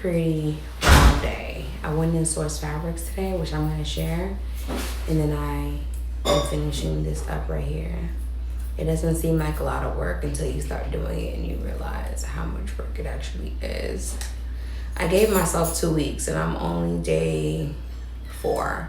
pretty long day. I went and sourced fabrics today, which I'm going to share. And then I am finishing this up right here. It doesn't seem like a lot of work until you start doing it and you realize how much work it actually is. I gave myself 2 weeks and I'm only day 4.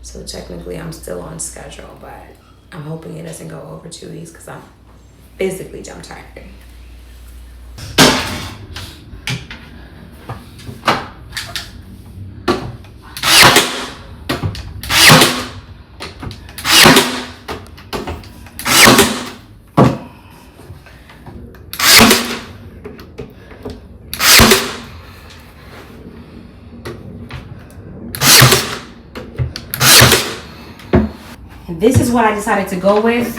So technically I'm still on schedule, but I'm hoping it doesn't go over 2 weeks because I'm physically jump tired. This is what I decided to go with.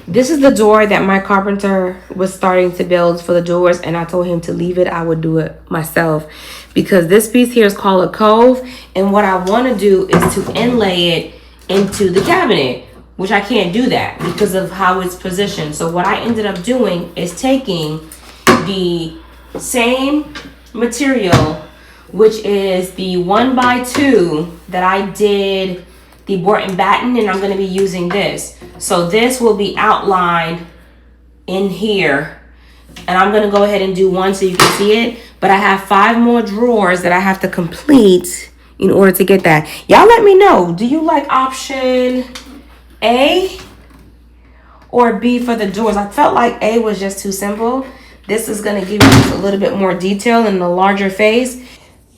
This is the door that my carpenter was starting to build for the doors, and I told him to leave it. I would do it myself because this piece here is called a cove, and what I want to do is to inlay it into the cabinet, which I can't do that because of how it's positioned. So what I ended up doing is taking the same material, which is the 1x2 that I did the board and batten, and I'm going to be using this. So this will be outlined in here, and I'm going to go ahead and do one so you can see it, but I have 5 more drawers that I have to complete in order to get that. Y'all let me know, do you like option A or B for the doors? I felt like A was just too simple. This is going to give you a little bit more detail in the larger face.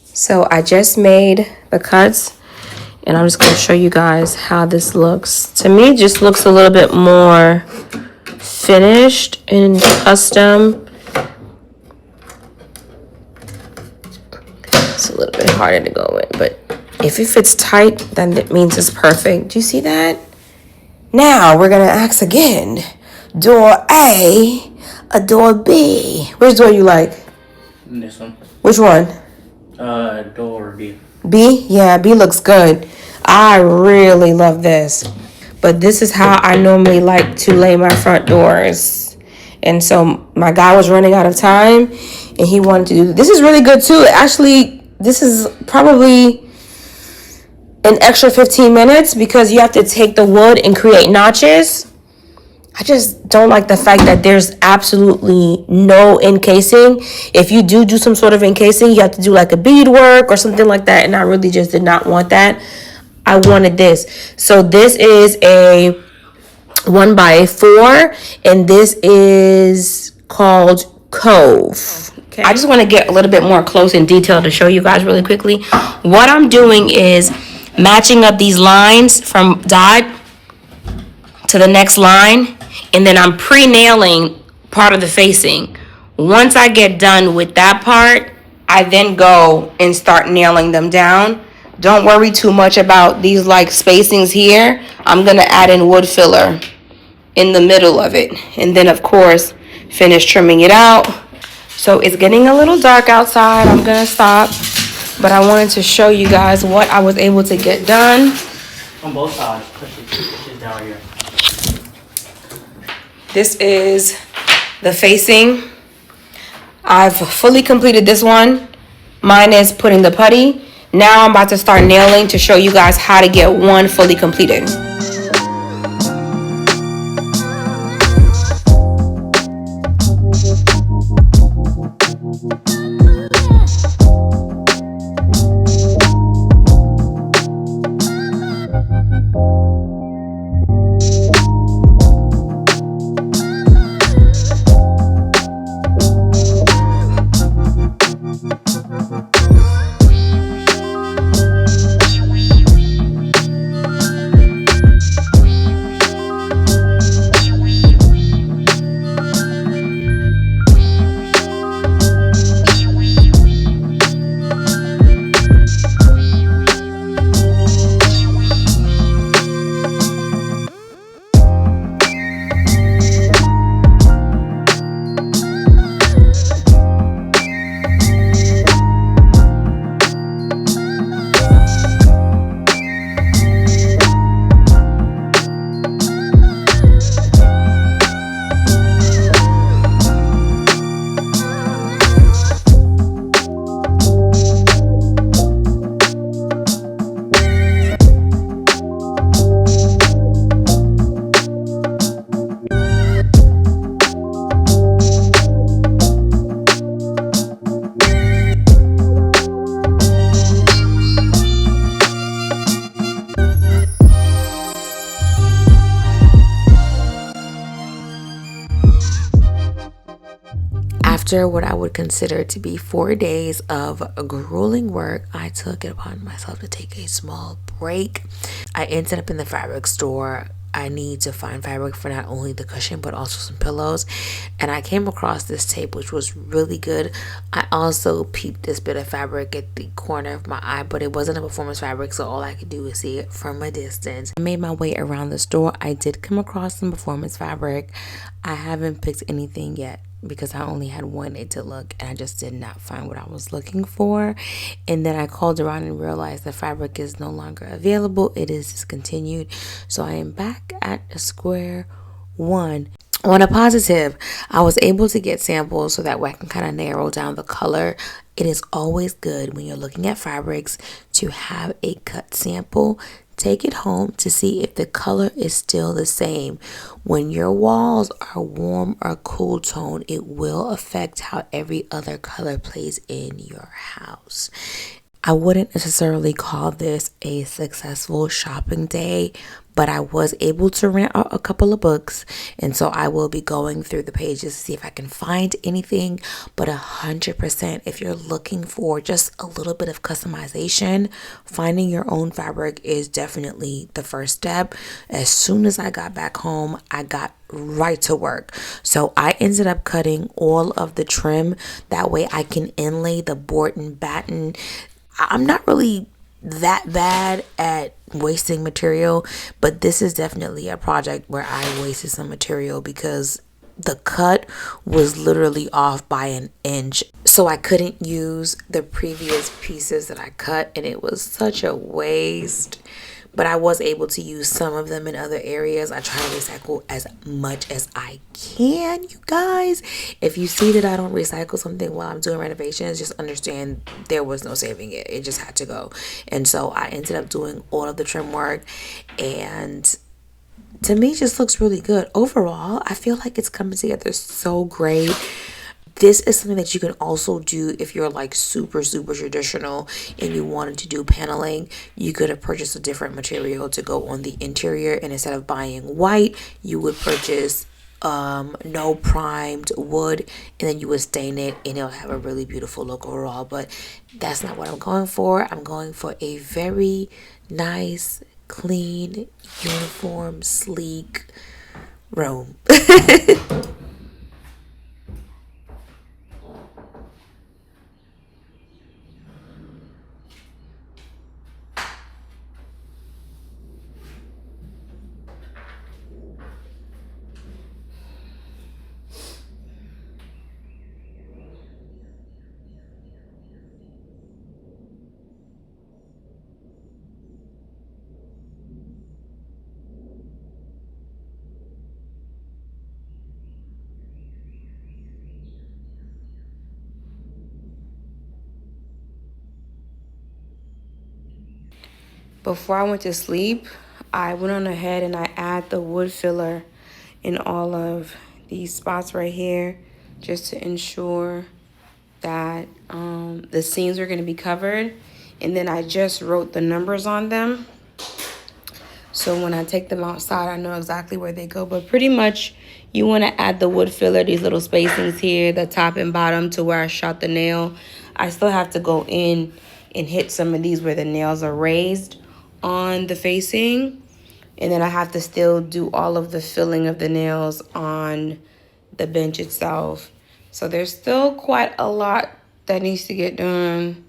So I just made the cuts, and I'm just going to show you guys how this looks. To me, it just looks a little bit more finished and custom. It's a little bit harder to go in, but if it fits tight, then it means it's perfect. Do you see that? Now we're going to ask again. Door A, a door B. Which door you like? This one. Which one? Door B. B? Yeah, B looks good. I really love this. But this is how I normally like to lay my front doors. And so my guy was running out of time and he wanted to do this. Is really good too. Actually, this is probably an extra 15 minutes because you have to take the wood and create notches. I just don't like the fact that there's absolutely no encasing. If you do some sort of encasing, you have to do like a beadwork or something like that. And I really just did not want that. I wanted this. So this is a 1x4 and this is called Cove. Okay. I just want to get a little bit more close in detail to show you guys really quickly. What I'm doing is matching up these lines from dot to the next line, and then I'm pre-nailing part of the facing. Once I get done with that part, I then go and start nailing them down. Don't worry too much about these like spacings here. I'm gonna add in wood filler in the middle of it, and then of course finish trimming it out. So it's getting a little dark outside. I'm gonna stop, but I wanted to show you guys what I was able to get done On both sides. Push it down here. This is the facing. I've fully completed this one. Mine is putting the putty. Now I'm about to start nailing to show you guys how to get one fully completed. After what I would consider to be 4 days of grueling work, I took it upon myself to take a small break. I ended up in the fabric store. I need to find fabric for not only the cushion but also some pillows, and I came across this tape which was really good. I also peeped this bit of fabric at the corner of my eye, but it wasn't a performance fabric, so all I could do was see it from a distance. I made my way around the store. I did come across some performance fabric. I haven't picked anything yet because I only had one day to look and I just did not find what I was looking for. And then I called around and realized the fabric is no longer available. It is discontinued. So I am back at square one. On a positive, I was able to get samples so that way I can kind of narrow down the color. It is always good when you're looking at fabrics to have a cut sample. Take it home to see if the color is still the same. When your walls are warm or cool tone, it will affect how every other color plays in your house. I wouldn't necessarily call this a successful shopping day, but I was able to rent out a couple of books, and so I will be going through the pages to see if I can find anything. But 100%, if you're looking for just a little bit of customization, finding your own fabric is definitely the first step. As soon as I got back home, I got right to work. So I ended up cutting all of the trim. That way I can inlay the board and batten. I'm not really that bad at wasting material, but this is definitely a project where I wasted some material because the cut was literally off by an inch. So I couldn't use the previous pieces that I cut, and it was such a waste. But I was able to use some of them in other areas. I try to recycle as much as I can, you guys. If you see that I don't recycle something while I'm doing renovations, just understand there was no saving it. It just had to go. And so I ended up doing all of the trim work, and to me, it just looks really good. Overall, I feel like it's coming together so great. This is something that you can also do if you're like super traditional and you wanted to do paneling. You could have purchased a different material to go on the interior, and instead of buying white, you would purchase no primed wood, and then you would stain it and it'll have a really beautiful look overall. But that's not what I'm going for. I'm going for a very nice, clean, uniform, sleek room. Before I went to sleep, I went on ahead and I add the wood filler in all of these spots right here, just to ensure that the seams are going to be covered. And then I just wrote the numbers on them, so when I take them outside, I know exactly where they go. But pretty much you want to add the wood filler, these little spacings here, the top and bottom, to where I shot the nail. I still have to go in and hit some of these where the nails are raised on the facing, and then I have to still do all of the filling of the nails on the bench itself. So there's still quite a lot that needs to get done.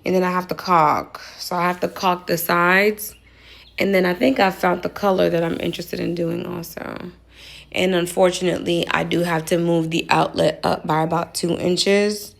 And then I have to caulk. So I have to caulk the sides, and then I think I found the color that I'm interested in doing also. And unfortunately, I do have to move the outlet up by about 2 inches.